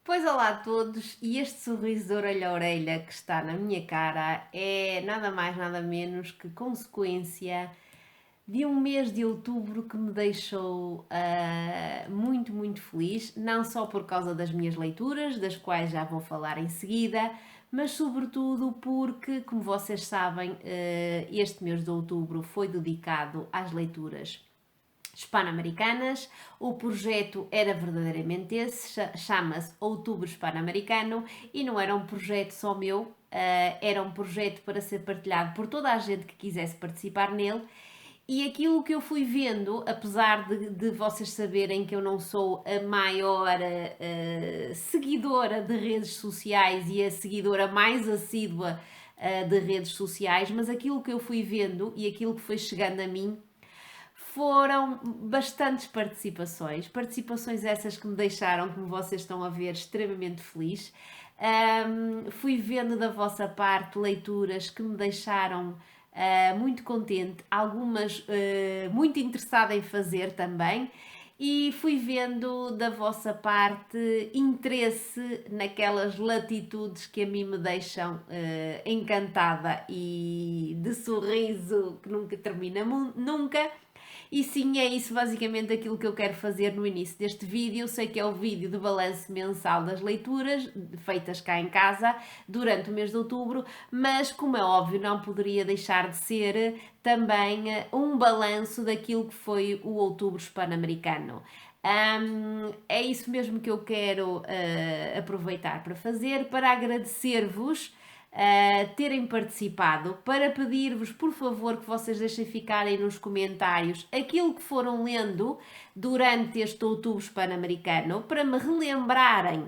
Pois olá a todos, e este sorriso de orelha a orelha que está na minha cara é nada mais nada menos que consequência de um mês de outubro que me deixou muito, muito feliz, não só por causa das minhas leituras, das quais já vou falar em seguida, mas sobretudo porque, como vocês sabem, este mês de outubro foi dedicado às leituras hispano-americanas. O projeto era verdadeiramente esse, chama-se Outubro Hispano-Americano e não era um projeto só meu, era um projeto para ser partilhado por toda a gente que quisesse participar nele. E aquilo que eu fui vendo, apesar de vocês saberem que eu não sou a maior seguidora de redes sociais e a seguidora mais assídua de redes sociais, mas aquilo que eu fui vendo e aquilo que foi chegando a mim foram bastantes participações, participações essas que me deixaram, como vocês estão a ver, extremamente feliz. Fui vendo da vossa parte leituras que me deixaram muito contente, algumas muito interessada em fazer também. E fui vendo da vossa parte interesse naquelas latitudes que a mim me deixam encantada e de sorriso que nunca termina nunca. E sim, é isso basicamente aquilo que eu quero fazer no início deste vídeo. Sei que é o vídeo de balanço mensal das leituras feitas cá em casa durante o mês de outubro, mas como é óbvio, não poderia deixar de ser também um balanço daquilo que foi o outubro hispano-americano. É isso mesmo que eu quero aproveitar para fazer, para agradecer-vos terem participado, para pedir-vos, por favor, que vocês deixem ficarem nos comentários aquilo que foram lendo durante este outubro hispano-americano, para me relembrarem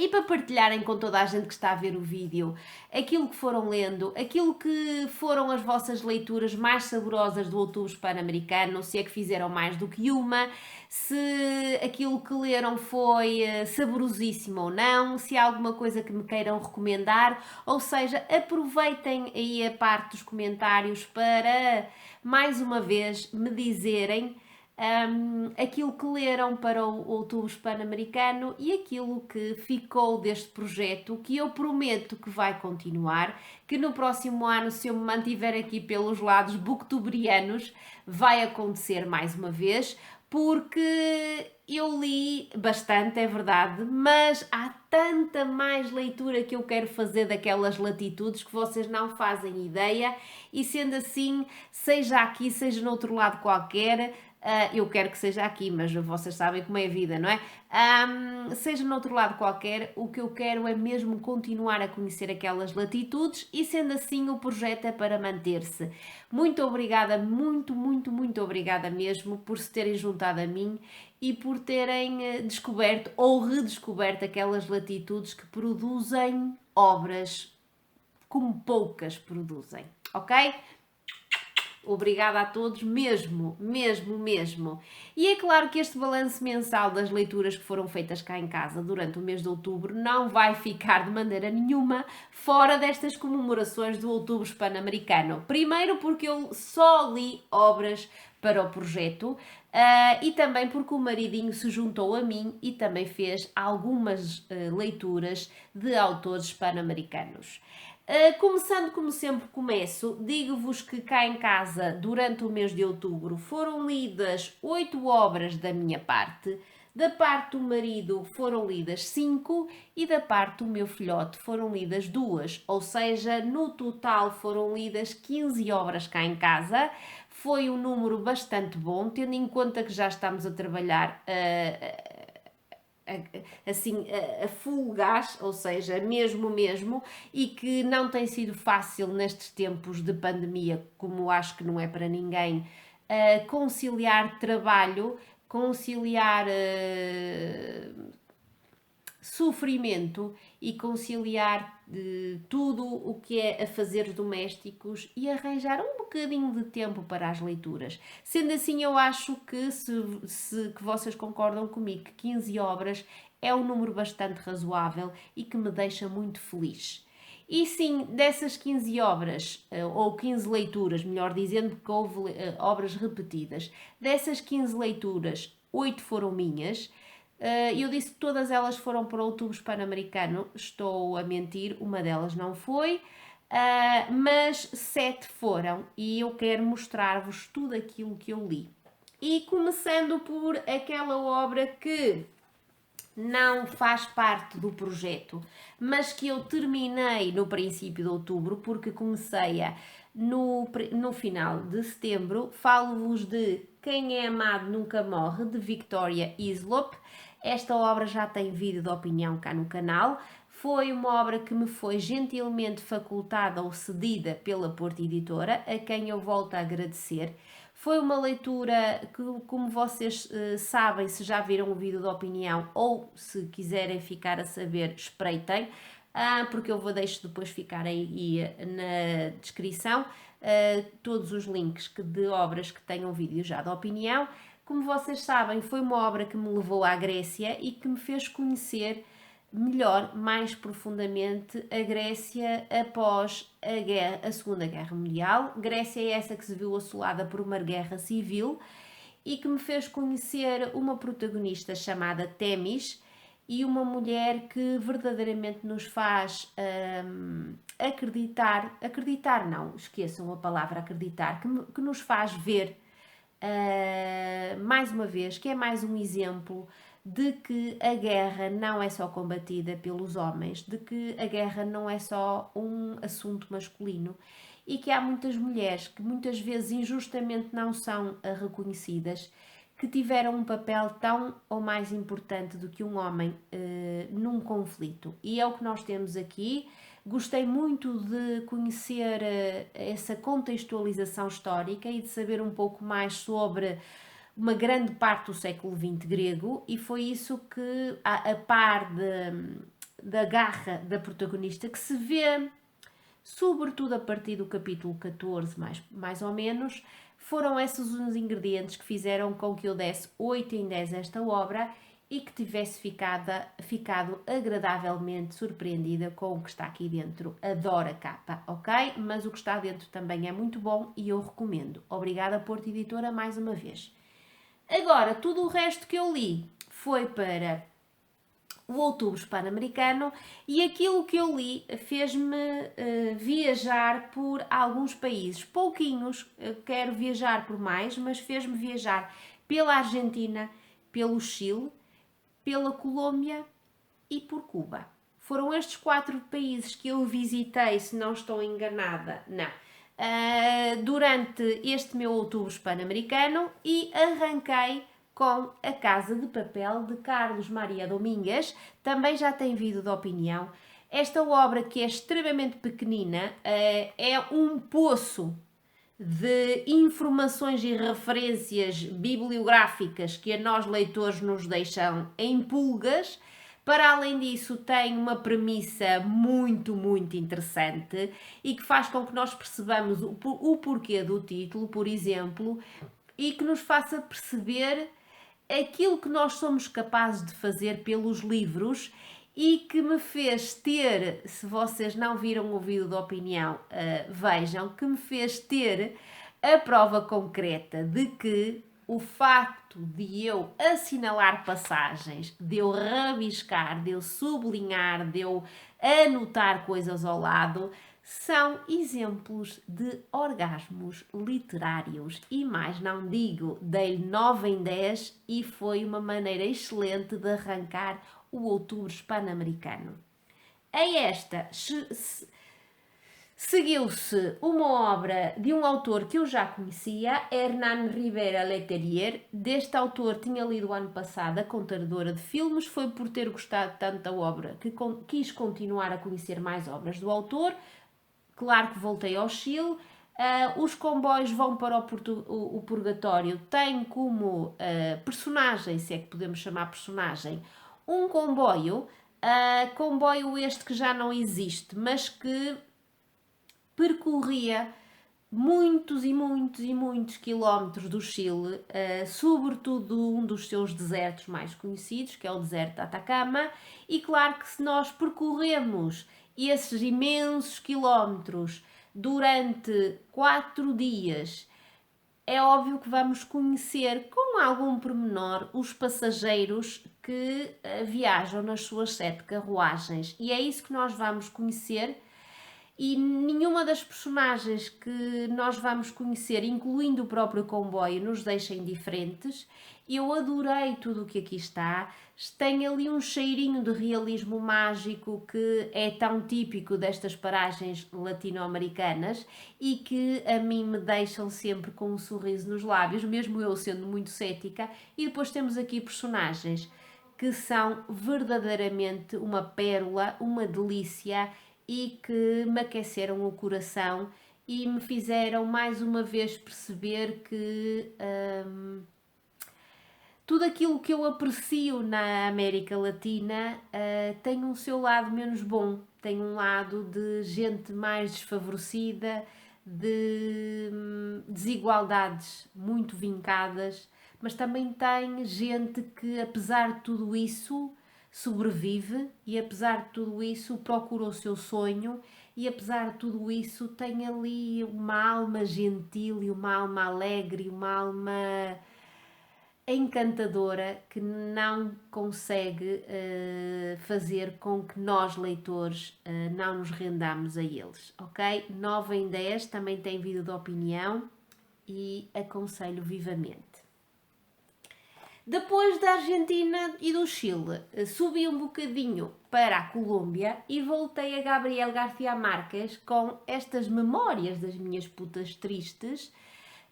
e para partilharem com toda a gente que está a ver o vídeo aquilo que foram lendo, aquilo que foram as vossas leituras mais saborosas do outubro hispano-americano, se é que fizeram mais do que uma, se aquilo que leram foi saborosíssimo ou não, se há alguma coisa que me queiram recomendar, ou seja, aproveitem aí a parte dos comentários para mais uma vez me dizerem aquilo que leram para o Outubro Hispano-Americano e aquilo que ficou deste projeto, que eu prometo que vai continuar, que no próximo ano, se eu me mantiver aqui pelos lados booktubrianos, vai acontecer mais uma vez, porque eu li bastante, é verdade, mas há tanta mais leitura que eu quero fazer daquelas latitudes que vocês não fazem ideia, e sendo assim, seja aqui, seja no outro lado qualquer, eu quero que seja aqui, mas vocês sabem como é a vida, não é? Seja no outro lado qualquer, o que eu quero é mesmo continuar a conhecer aquelas latitudes e sendo assim o projeto é para manter-se. Muito obrigada, muito, muito, muito obrigada mesmo por se terem juntado a mim e por terem descoberto ou redescoberto aquelas latitudes que produzem obras como poucas produzem, ok? Obrigada a todos, mesmo, mesmo, mesmo. E é claro que este balanço mensal das leituras que foram feitas cá em casa durante o mês de outubro não vai ficar de maneira nenhuma fora destas comemorações do Outubro Hispano-Americano. Primeiro porque eu só li obras para o projeto e também porque o maridinho se juntou a mim e também fez algumas leituras de autores hispano-americanos. Começando como sempre começo, digo-vos que cá em casa, durante o mês de outubro, foram lidas 8 obras da minha parte, da parte do marido foram lidas 5 e da parte do meu filhote foram lidas 2, ou seja, no total foram lidas 15 obras cá em casa. Foi um número bastante bom, tendo em conta que já estamos a trabalhar assim a full gás, ou seja, mesmo, e que não tem sido fácil nestes tempos de pandemia, como acho que não é para ninguém, conciliar trabalho, conciliar sofrimento e conciliar tudo o que é afazeres domésticos e arranjar um bocadinho de tempo para as leituras. Sendo assim, eu acho que que vocês concordam comigo que 15 obras é um número bastante razoável e que me deixa muito feliz. E sim, dessas 15 obras, ou 15 leituras, melhor dizendo, porque houve obras repetidas, dessas 15 leituras, 8 foram minhas, Eu disse que todas elas foram para Outubro Pan-Americano, estou a mentir, uma delas não foi, mas 7 foram e eu quero mostrar-vos tudo aquilo que eu li. E começando por aquela obra que não faz parte do projeto, mas que eu terminei no princípio de outubro, porque comecei-a no final de setembro. Falo-vos de Quem é Amado Nunca Morre, de Victoria Hislop. Esta obra já tem vídeo de opinião cá no canal. Foi uma obra que me foi gentilmente facultada ou cedida pela Porto Editora, a quem eu volto a agradecer. Foi uma leitura que, como vocês sabem, se já viram o vídeo de opinião ou se quiserem ficar a saber, espreitem, porque eu vou deixar depois ficar aí na descrição todos os links de obras que tenham vídeo já de opinião. Como vocês sabem, foi uma obra que me levou à Grécia e que me fez conhecer melhor, mais profundamente, a Grécia após a Segunda Guerra Mundial. Grécia é essa que se viu assolada por uma guerra civil e que me fez conhecer uma protagonista chamada Themis e uma mulher que verdadeiramente nos faz acreditar não, esqueçam a palavra acreditar, que nos faz ver mais uma vez, que é mais um exemplo de que a guerra não é só combatida pelos homens, de que a guerra não é só um assunto masculino e que há muitas mulheres que muitas vezes injustamente não são reconhecidas, que tiveram um papel tão ou mais importante do que um homem num conflito. E é o que nós temos aqui. Gostei muito de conhecer essa contextualização histórica e de saber um pouco mais sobre uma grande parte do século XX grego, e foi isso que, a par da garra da protagonista, que se vê sobretudo a partir do capítulo 14, mais ou menos, foram esses os ingredientes que fizeram com que eu desse 8 em 10 a esta obra e que tivesse ficado agradavelmente surpreendida com o que está aqui dentro. Adoro a capa, ok? Mas o que está dentro também é muito bom e eu recomendo. Obrigada, Porto Editora, mais uma vez. Agora, tudo o resto que eu li foi para o Outubro Pan-Americano e aquilo que eu li fez-me viajar por alguns países. Pouquinhos, quero viajar por mais, mas fez-me viajar pela Argentina, pelo Chile, pela Colômbia e por Cuba. Foram estes 4 países que eu visitei, se não estou enganada, não. Durante este meu Outubro Pan-Americano e arranquei com A Casa de Papel, de Carlos Maria Domingues. Também já tem vídeo de opinião. Esta obra, que é extremamente pequenina, é um poço de informações e referências bibliográficas que a nós leitores nos deixam em pulgas. Para além disso, tem uma premissa muito, muito interessante e que faz com que nós percebamos o porquê do título, por exemplo, e que nos faça perceber aquilo que nós somos capazes de fazer pelos livros e que me fez ter, se vocês não viram o vídeo de opinião, vejam, que me fez ter a prova concreta de que o facto de eu assinalar passagens, de eu rabiscar, de eu sublinhar, de eu anotar coisas ao lado, são exemplos de orgasmos literários. E mais não digo, dei-lhe 9 em 10 e foi uma maneira excelente de arrancar o Outubro Pan-Americano. A esta seguiu-se uma obra de um autor que eu já conhecia, Hernán Rivera Letelier. Deste autor tinha lido o ano passado A Contadora de Filmes. Foi por ter gostado tanto da obra que quis continuar a conhecer mais obras do autor. Claro que voltei ao Chile. Os comboios vão para o purgatório. Tem como personagem, se é que podemos chamar personagem, um comboio. Comboio este que já não existe, mas que percorria muitos e muitos e muitos quilómetros do Chile, sobretudo um dos seus desertos mais conhecidos, que é o deserto de Atacama, e claro que se nós percorremos esses imensos quilómetros durante 4 dias é óbvio que vamos conhecer com algum pormenor os passageiros que viajam nas suas 7 carruagens. E é isso que nós vamos conhecer. E nenhuma das personagens que nós vamos conhecer, incluindo o próprio comboio, nos deixa indiferentes. Eu adorei tudo o que aqui está. Tem ali um cheirinho de realismo mágico que é tão típico destas paragens latino-americanas e que a mim me deixam sempre com um sorriso nos lábios, mesmo eu sendo muito cética. E depois temos aqui personagens que são verdadeiramente uma pérola, uma delícia e que me aqueceram o coração e me fizeram mais uma vez perceber que tudo aquilo que eu aprecio na América Latina tem um seu lado menos bom, tem um lado de gente mais desfavorecida, de desigualdades muito vincadas, mas também tem gente que, apesar de tudo isso, sobrevive e, apesar de tudo isso, procura o seu sonho e, apesar de tudo isso, tem ali uma alma gentil e uma alma alegre e uma alma encantadora que não consegue fazer com que nós, leitores, não nos rendamos a eles, ok? 9 em 10 também tem vídeo de opinião e aconselho vivamente. Depois da Argentina e do Chile, subi um bocadinho para a Colômbia e voltei a Gabriel García Márquez com estas memórias das minhas putas tristes.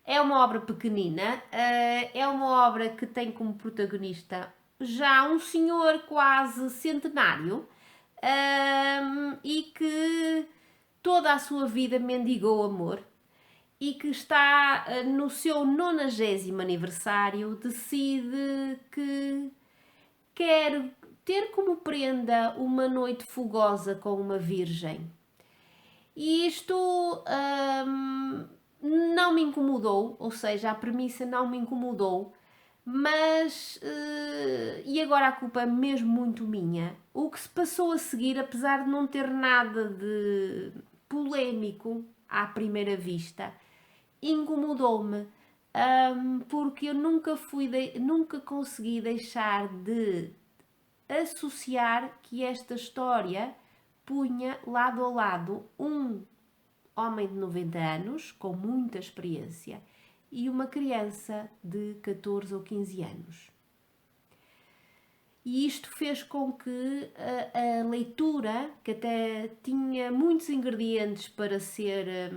É uma obra pequenina, é uma obra que tem como protagonista já um senhor quase centenário e que toda a sua vida mendigou amor e que está no seu 90º aniversário, decide que quer ter como prenda uma noite fogosa com uma virgem. E isto não me incomodou, ou seja, a premissa não me incomodou, mas, e agora a culpa é mesmo muito minha, o que se passou a seguir, apesar de não ter nada de polémico à primeira vista, incomodou-me, porque eu nunca consegui deixar de associar que esta história punha lado a lado um homem de 90 anos, com muita experiência, e uma criança de 14 ou 15 anos. E isto fez com que a leitura, que até tinha muitos ingredientes para ser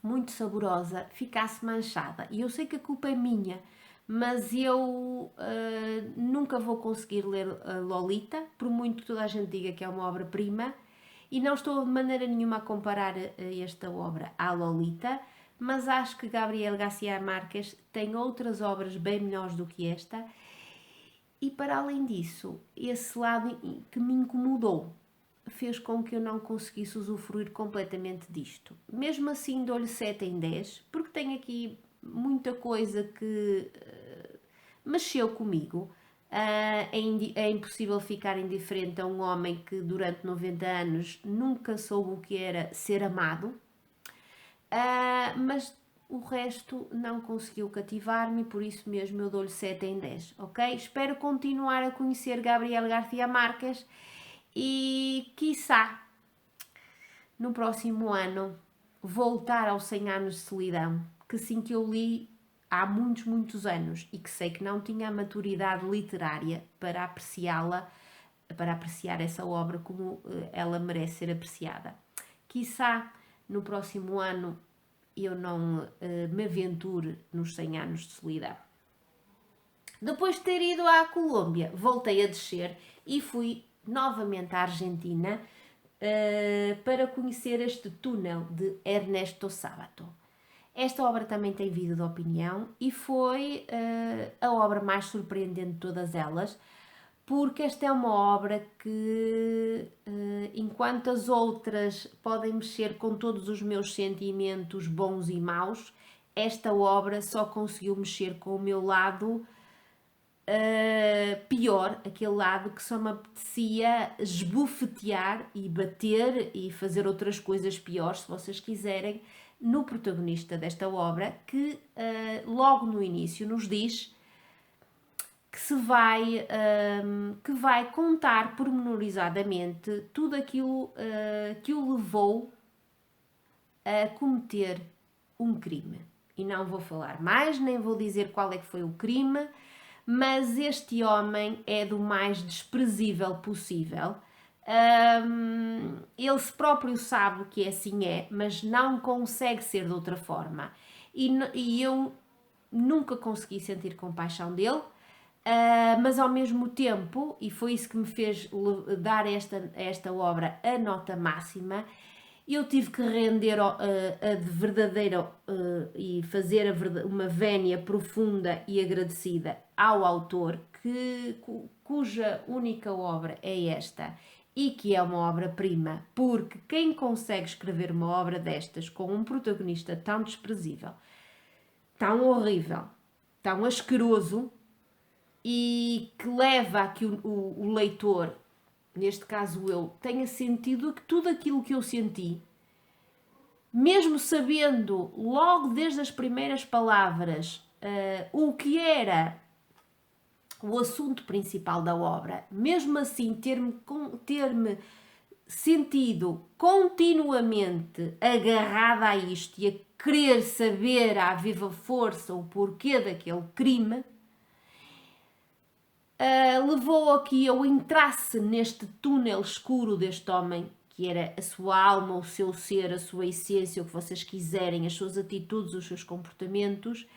muito saborosa, ficasse manchada. E eu sei que a culpa é minha, mas eu nunca vou conseguir ler Lolita, por muito que toda a gente diga que é uma obra-prima, e não estou de maneira nenhuma a comparar esta obra à Lolita, mas acho que Gabriel García Márquez tem outras obras bem melhores do que esta, e para além disso, esse lado que me incomodou fez com que eu não conseguisse usufruir completamente disto. Mesmo assim dou-lhe 7 em 10, porque tem aqui muita coisa que mexeu comigo. É impossível ficar indiferente a um homem que durante 90 anos nunca soube o que era ser amado, mas o resto não conseguiu cativar-me, por isso mesmo eu dou-lhe 7 em 10, ok? Espero continuar a conhecer Gabriel García Márquez e, quiçá, no próximo ano, voltar aos 100 anos de solidão, que sim que eu li há muitos, muitos anos e que sei que não tinha a maturidade literária para apreciá-la, para apreciar essa obra como ela merece ser apreciada. Quiçá no próximo ano eu não me aventure nos 100 anos de solidão. Depois de ter ido à Colômbia, voltei a descer e fui novamente à Argentina para conhecer este túnel de Ernesto Sábato. Esta obra também tem vídeo de opinião e foi a obra mais surpreendente de todas elas, porque esta é uma obra que, enquanto as outras podem mexer com todos os meus sentimentos bons e maus, esta obra só conseguiu mexer com o meu lado pior, aquele lado que só me apetecia esbofetear e bater e fazer outras coisas piores, se vocês quiserem, no protagonista desta obra que logo no início nos diz que que vai contar pormenorizadamente tudo aquilo que o levou a cometer um crime. E não vou falar mais, nem vou dizer qual é que foi o crime, mas este homem é do mais desprezível possível. Ele próprio sabe que assim é, mas não consegue ser de outra forma. E eu nunca consegui sentir compaixão dele, mas ao mesmo tempo, e foi isso que me fez dar a esta obra a nota máxima, eu tive que render a de verdadeira e fazer uma vénia profunda e agradecida ao autor, cuja única obra é esta e que é uma obra-prima, porque quem consegue escrever uma obra destas com um protagonista tão desprezível, tão horrível, tão asqueroso e que leva a que o leitor, neste caso eu, tenha sentido que tudo aquilo que eu senti, mesmo sabendo logo desde as primeiras palavras o que era o assunto principal da obra, mesmo assim ter-me sentido continuamente agarrada a isto e a querer saber à viva força o porquê daquele crime, levou a que eu entrasse neste túnel escuro deste homem, que era a sua alma, o seu ser, a sua essência, o que vocês quiserem, as suas atitudes, os seus comportamentos.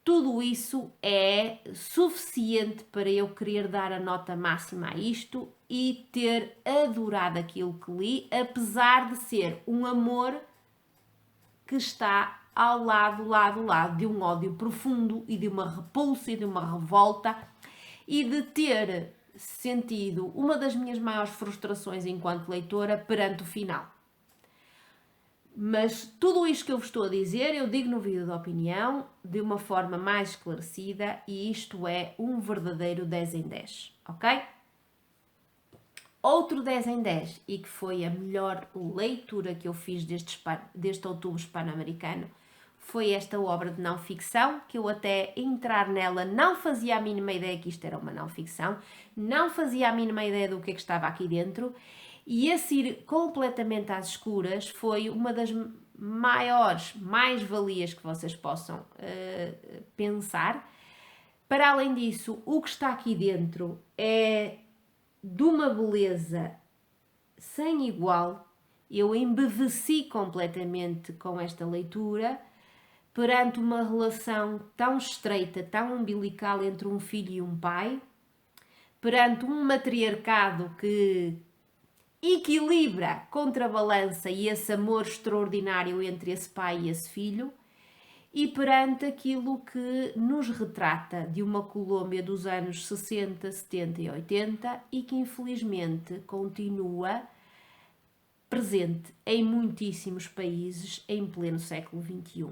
Tudo isso é suficiente para eu querer dar a nota máxima a isto e ter adorado aquilo que li, apesar de ser um amor que está ao lado de um ódio profundo e de uma repulsa e de uma revolta e de ter sentido uma das minhas maiores frustrações enquanto leitora perante o final. Mas tudo isto que eu vos estou a dizer, eu digo no vídeo de opinião, de uma forma mais esclarecida, e isto é um verdadeiro 10 em 10, ok? Outro 10 em 10, e que foi a melhor leitura que eu fiz deste outubro hispano-americano, foi esta obra de não-ficção, que eu até entrar nela não fazia a mínima ideia que isto era uma não-ficção, não fazia a mínima ideia do que é que estava aqui dentro, e esse ir completamente às escuras foi uma das maiores mais-valias que vocês possam pensar. Para além disso, o que está aqui dentro é de uma beleza sem igual. Eu embeveci completamente com esta leitura perante uma relação tão estreita, tão umbilical entre um filho e um pai, perante um matriarcado que equilibra, contrabalança e esse amor extraordinário entre esse pai e esse filho, e perante aquilo que nos retrata de uma Colômbia dos anos 60, 70 e 80 e que infelizmente continua presente em muitíssimos países em pleno século XXI.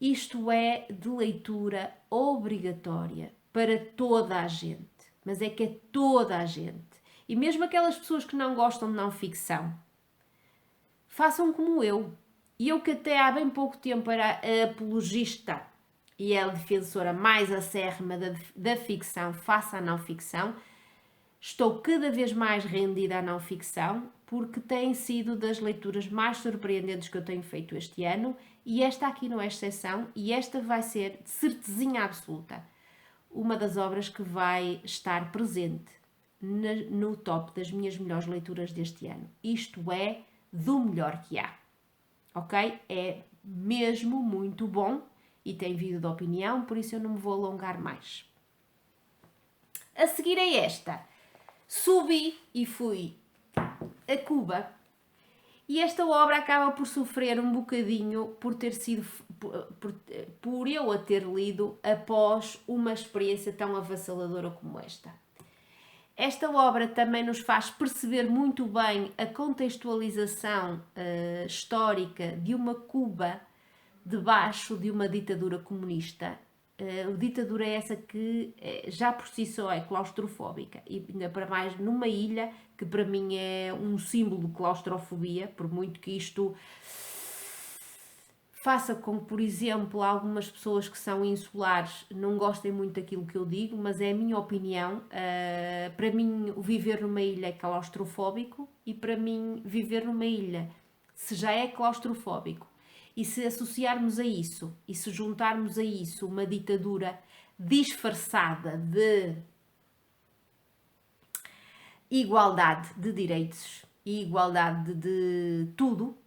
Isto é de leitura obrigatória para toda a gente, mas é que é toda a gente. E mesmo aquelas pessoas que não gostam de não-ficção, façam como eu. E eu que até há bem pouco tempo era a apologista e a defensora mais acérrima da ficção face à não-ficção, estou cada vez mais rendida à não-ficção porque tem sido das leituras mais surpreendentes que eu tenho feito este ano e esta aqui não é exceção e esta vai ser, de certezinha absoluta, uma das obras que vai estar presente no top das minhas melhores leituras deste ano. Isto é do melhor que há, ok? É mesmo muito bom e tem vídeo de opinião, por isso eu não me vou alongar mais. A seguir a esta, subi e fui a Cuba e esta obra acaba por sofrer um bocadinho por ter sido por eu a ter lido após uma experiência tão avassaladora como esta. Esta obra também nos faz perceber muito bem a contextualização histórica de uma Cuba debaixo de uma ditadura comunista. A ditadura é essa que já por si só é claustrofóbica e ainda para mais numa ilha que para mim é um símbolo de claustrofobia, por muito que isto faça com que, por exemplo, algumas pessoas que são insulares não gostem muito daquilo que eu digo, mas é a minha opinião. Para mim, o viver numa ilha é claustrofóbico, e para mim, viver numa ilha, se já é claustrofóbico, e se associarmos a isso, e se juntarmos a isso uma ditadura disfarçada de igualdade de direitos e igualdade de tudo,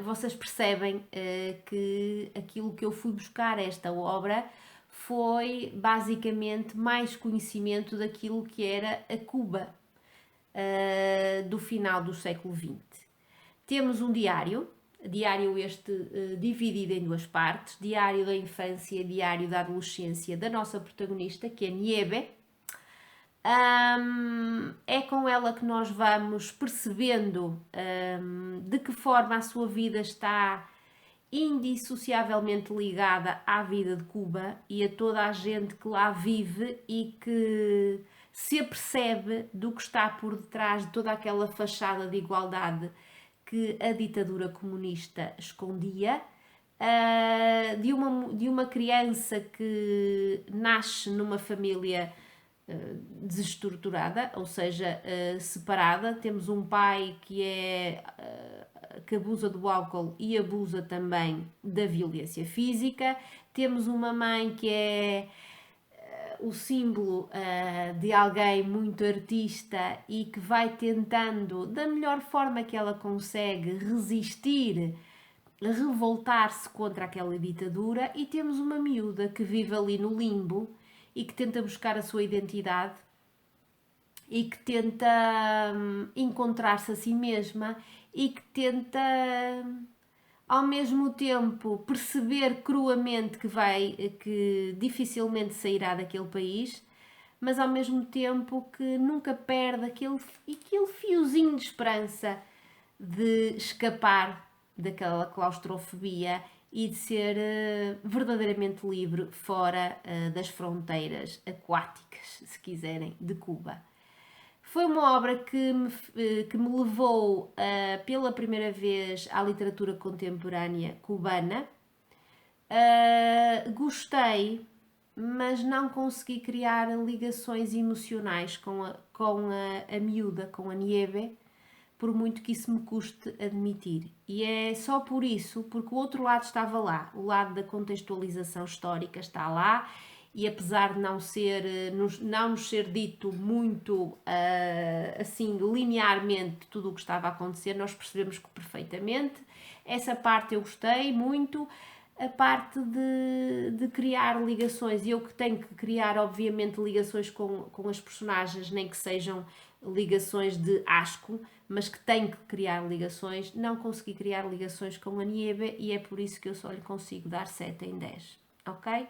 vocês percebem que aquilo que eu fui buscar a esta obra foi basicamente mais conhecimento daquilo que era a Cuba do final do século XX. Temos um diário este dividido em duas partes: diário da infância e diário da adolescência da nossa protagonista, que é Nieve. É com ela que nós vamos percebendo de que forma a sua vida está indissociavelmente ligada à vida de Cuba e a toda a gente que lá vive e que se apercebe do que está por detrás de toda aquela fachada de igualdade que a ditadura comunista escondia. De uma criança que nasce numa família desestruturada, ou seja, separada. Temos um pai que abusa do álcool e abusa também da violência física. Temos uma mãe que é o símbolo de alguém muito artista e que vai tentando, da melhor forma que ela consegue, resistir, revoltar-se contra aquela ditadura. E temos uma miúda que vive ali no limbo e que tenta buscar a sua identidade e que tenta encontrar-se a si mesma e que tenta ao mesmo tempo perceber cruamente que dificilmente sairá daquele país, mas ao mesmo tempo que nunca perde aquele fiozinho de esperança de escapar daquela claustrofobia e de ser verdadeiramente livre fora das fronteiras aquáticas, se quiserem, de Cuba. Foi uma obra que me levou pela primeira vez à literatura contemporânea cubana. Gostei, mas não consegui criar ligações emocionais com a miúda, com a Nieve, por muito que isso me custe admitir. E é só por isso, porque o outro lado estava lá, o lado da contextualização histórica está lá, e apesar de não nos ser dito muito assim linearmente tudo o que estava a acontecer, nós percebemos que perfeitamente. Essa parte eu gostei muito. A parte de criar ligações, e eu que tenho que criar obviamente ligações com as personagens, nem que sejam ligações de asco, mas que tenho que criar ligações, não consegui criar ligações com a Nieve, e é por isso que eu só lhe consigo dar 7 em 10, ok?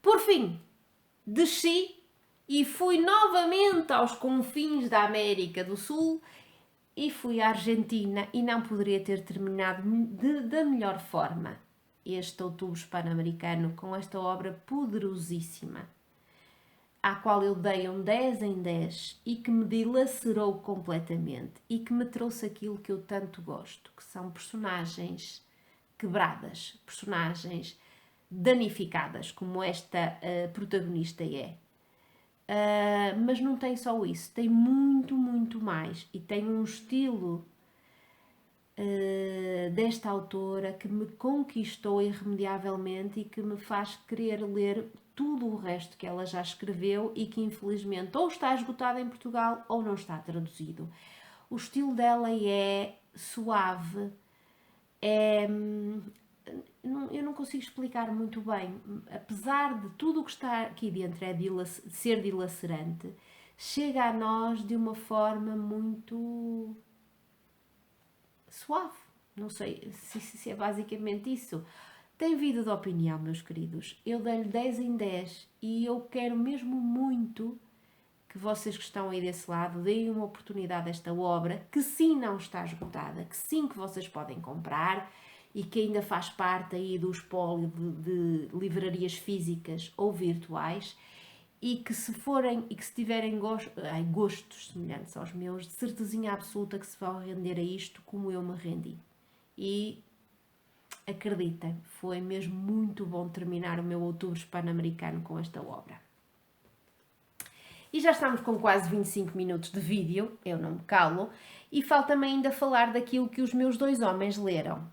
Por fim, desci e fui novamente aos confins da América do Sul e fui à Argentina, e não poderia ter terminado da melhor forma este Outubro Hispano-Americano com esta obra poderosíssima, à qual eu dei um 10 em 10 e que me dilacerou completamente e que me trouxe aquilo que eu tanto gosto, que são personagens quebradas, personagens danificadas, como esta protagonista é. Mas não tem só isso, tem muito, muito mais, e tem um estilo desta autora que me conquistou irremediavelmente e que me faz querer ler tudo o resto que ela já escreveu e que infelizmente ou está esgotado em Portugal ou não está traduzido. O estilo dela é suave, eu não consigo explicar muito bem, apesar de tudo o que está aqui dentro de ser dilacerante, chega a nós de uma forma muito suave. Não sei se é basicamente isso. Tem vida de opinião, meus queridos. Eu dei-lhe 10 em 10 e eu quero mesmo muito que vocês que estão aí desse lado deem uma oportunidade a esta obra, que sim não está esgotada, que sim que vocês podem comprar e que ainda faz parte aí do espólio de livrarias físicas ou virtuais, e que se tiverem gostos semelhantes aos meus, de certezinha absoluta que se vão render a isto como eu me rendi. e acreditem, foi mesmo muito bom terminar o meu Outubro Hispano-Americano com esta obra. E já estamos com quase 25 minutos de vídeo, eu não me calo, e falta-me ainda falar daquilo que os meus 2 homens leram.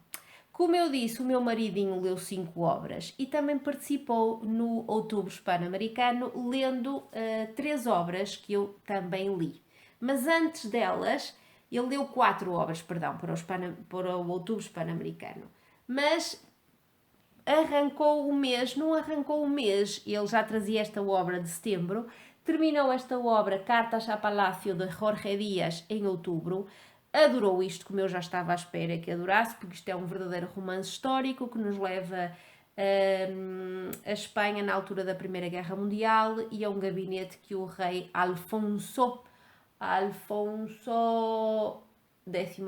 Como eu disse, o meu maridinho leu 5 obras e também participou no Outubro Hispano-Americano lendo 3 obras que eu também li. Mas antes delas, ele leu 4 obras, perdão, para o Outubro Hispano-Americano. Mas arrancou o mês, não arrancou o mês, ele já trazia esta obra de setembro, terminou esta obra Cartas a Palácio de Jorge Dias em outubro, adorou isto como eu já estava à espera que adorasse, porque isto é um verdadeiro romance histórico que nos leva a Espanha na altura da Primeira Guerra Mundial e é um gabinete que o rei Alfonso XIII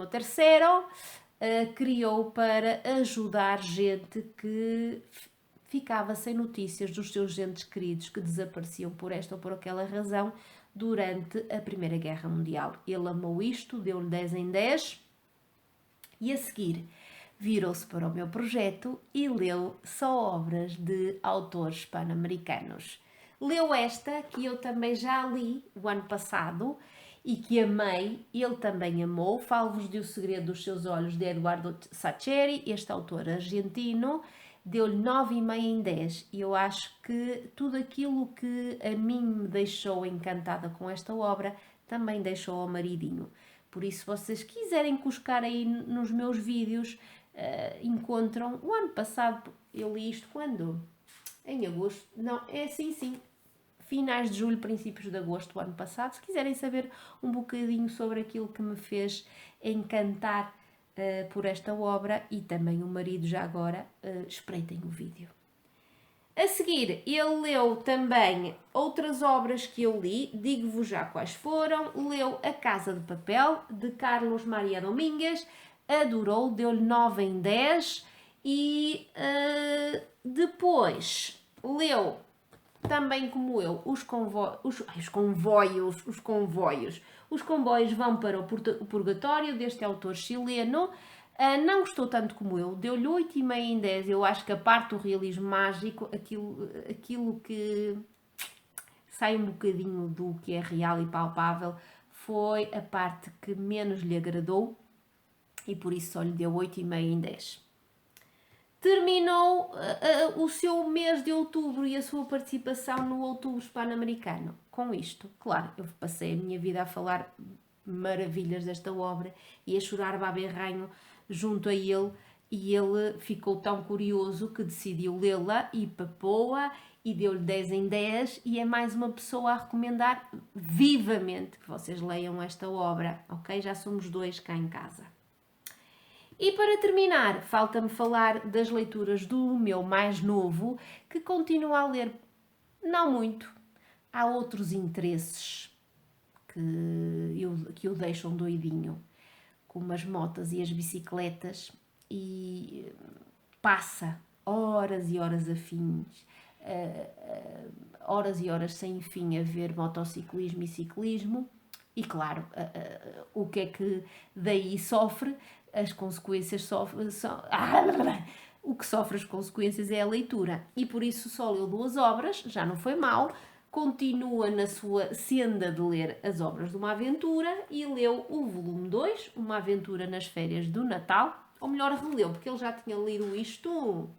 criou para ajudar gente que ficava sem notícias dos seus entes queridos que desapareciam por esta ou por aquela razão durante a Primeira Guerra Mundial. Ele amou isto, deu-lhe 10 em 10 e a seguir virou-se para o meu projeto e leu só obras de autores hispano-americanos. Leu esta que eu também já li o ano passado e que amei, ele também amou. Falo-vos de O Segredo dos Seus Olhos, de Eduardo Sacheri, este autor argentino, deu-lhe 9,5 em 10 e eu acho que tudo aquilo que a mim me deixou encantada com esta obra também deixou ao maridinho. Por isso, se vocês quiserem cuscar aí nos meus vídeos, encontram. O ano passado eu li isto quando? Em agosto? Não, é sim. Finais de julho, princípios de agosto do ano passado. Se quiserem saber um bocadinho sobre aquilo que me fez encantar por esta obra e também o marido já agora, espreitem o vídeo. A seguir, ele leu também outras obras que eu li, digo-vos já quais foram. Leu A Casa de Papel, de Carlos Maria Domingues, adorou, deu-lhe 9 em 10 e depois leu também como eu, os comboios vão para o purgatório, deste autor chileno. Não gostou tanto como eu, deu-lhe 8,5 em 10. Eu acho que a parte do realismo mágico, aquilo que sai um bocadinho do que é real e palpável, foi a parte que menos lhe agradou e por isso só lhe deu 8,5 em 10. Terminou o seu mês de outubro e a sua participação no Outubro Hispano-Americano. Com isto, claro, eu passei a minha vida a falar maravilhas desta obra e a chorar baberranho junto a ele, e ele ficou tão curioso que decidiu lê-la e papou-a e deu-lhe 10 em 10 e é mais uma pessoa a recomendar vivamente que vocês leiam esta obra, ok? Já somos 2 cá em casa. E para terminar, falta-me falar das leituras do meu mais novo, que continua a ler não muito. Há outros interesses que o deixam doidinho, como as motas e as bicicletas, e passa horas e horas a fins, horas e horas sem fim a ver motociclismo e ciclismo, e claro, o que é que daí sofre? As consequências o que sofre as consequências é a leitura e por isso só leu 2 obras, já não foi mal, continua na sua senda de ler as obras de uma aventura e leu o volume 2, Uma Aventura nas Férias do Natal, ou melhor, releu, porque ele já tinha lido isto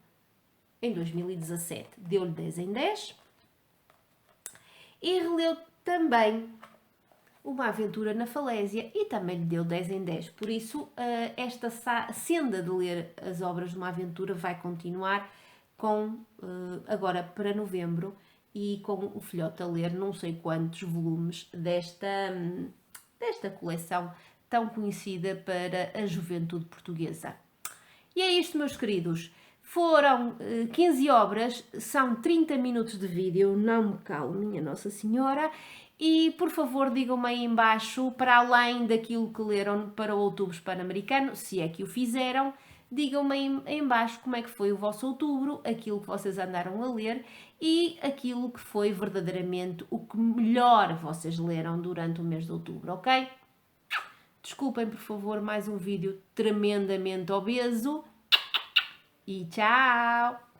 em 2017, deu-lhe 10 em 10 e releu também Uma Aventura na Falésia e também lhe deu 10 em 10. Por isso, esta senda de ler as obras de Uma Aventura vai continuar agora para novembro e com o filhote a ler não sei quantos volumes desta coleção tão conhecida para a juventude portuguesa. E é isto, meus queridos. Foram 15 obras, são 30 minutos de vídeo, não me calo, minha Nossa Senhora. E, por favor, digam-me aí em baixo, para além daquilo que leram para o Outubro Hispano-Americano, se é que o fizeram, digam-me aí em baixo como é que foi o vosso outubro, aquilo que vocês andaram a ler e aquilo que foi verdadeiramente o que melhor vocês leram durante o mês de outubro, ok? Desculpem, por favor, mais um vídeo tremendamente obeso. E tchau!